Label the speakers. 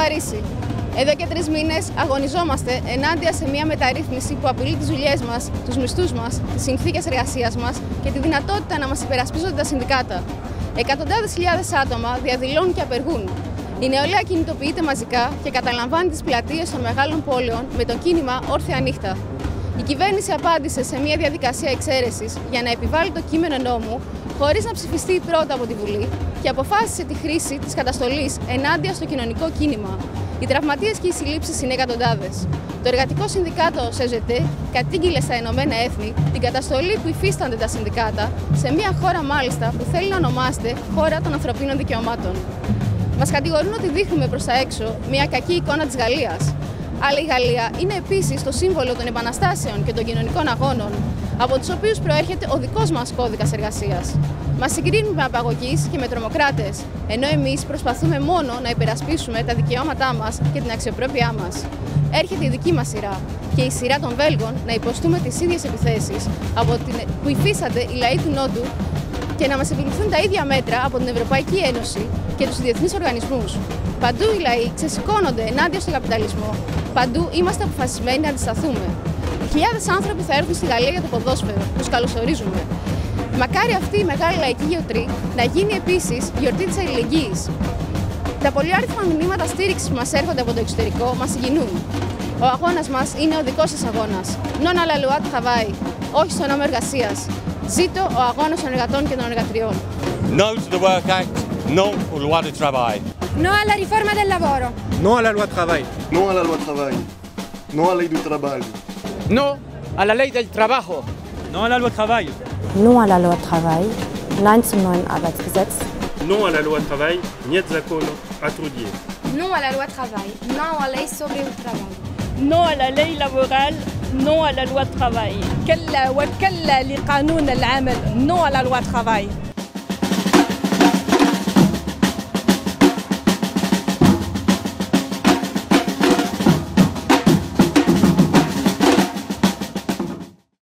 Speaker 1: βαρύσει. Εδώ και 3 μήνες αγωνιζόμαστε ενάντια σε μια μεταρρύθμιση που απειλεί τις δουλειές μας, τους μισθούς μας, τις συνθήκες εργασίας μας και τη δυνατότητα να μας υπερασπίζονται τα συνδικάτα. Εκατοντάδες χιλιάδες άτομα διαδηλώνουν και απεργούν. Η νεολαία κινητοποιείται μαζικά και καταλαμβάνει τις πλατείες των μεγάλων πόλεων με το κίνημα Όρθια Νύχτα. Η κυβέρνηση απάντησε σε μια διαδικασία εξαίρεσης για να επιβάλλει το κείμενο νόμου χωρίς να ψηφιστεί πρώτα από τη Βουλή και αποφάσισε τη χρήση της καταστολής ενάντια στο κοινωνικό κίνημα. Οι τραυματίες και οι συλλήψεις είναι εκατοντάδες. Το Εργατικό Συνδικάτο ΣΕΖΕΤΕ κατήγγειλε στα Ηνωμένα Έθνη την καταστολή που υφίστανται τα συνδικάτα σε μια χώρα μάλιστα που θέλει να ονομάζεται χώρα των ανθρωπίνων δικαιωμάτων. Μας κατηγορούν ότι δείχνουμε προς τα έξω μια κακή εικόνα της Γαλλίας. Αλλά η Γαλλία είναι επίσης το σύμβολο των επαναστάσεων και των κοινωνικών αγώνων, από τους οποίους προέρχεται ο δικός μας κώδικας εργασίας. Μας συγκρίνουν με απαγωγείς και με τρομοκράτες, ενώ εμείς προσπαθούμε μόνο να υπερασπίσουμε τα δικαιώματά μας και την αξιοπρέπειά μας. Έρχεται η δική μας σειρά και η σειρά των Βέλγων να υποστούμε τις ίδιες επιθέσεις που υφίστανται οι λαοί του Νότου και να μας επιβληθούν τα ίδια μέτρα από την Ευρωπαϊκή Ένωση και τους διεθνείς οργανισμούς. Παντού οι λαοί ξεσηκώνονται ενάντια στον καπιταλισμό. Παντού είμαστε αποφασισμένοι να αντισταθούμε. Χιλιάδες άνθρωποι θα έρθουν στη Γαλλία για το ποδόσφαιρο. Τους καλωσορίζουμε. Μακάρι αυτή η μεγάλη λαϊκή γιορτή να γίνει επίσης γιορτή της αλληλεγγύης. Τα πολυάριθμα μηνύματα στήριξης που μας έρχονται από το εξωτερικό μας συγκινούν. Ο αγώνας μας είναι ο δικός σας αγώνας. Non à la loi du travail. Όχι στο νόμο εργασίας. Ζήτω ο αγώνας των εργατών και των εργατριών.
Speaker 2: No to the Work Act, no aux lois du travail.
Speaker 3: No alla riforma del lavoro.
Speaker 4: No à la loi travail.
Speaker 5: No à la loi travail. No à la ley du travail.
Speaker 6: No à la ley del trabajo.
Speaker 4: Non à la loi travail.
Speaker 7: Non à la loi travail. Nein zum neuen Arbeitsgesetz.
Speaker 8: Non à la loi travail. Niet zakon a trudie.
Speaker 3: Non à la loi travail. Non à la lei sobre il travail.
Speaker 9: Non à la ley laborale. Non à la loi travail.
Speaker 10: كلا وكلا لقانون العمل. Non à la loi travail.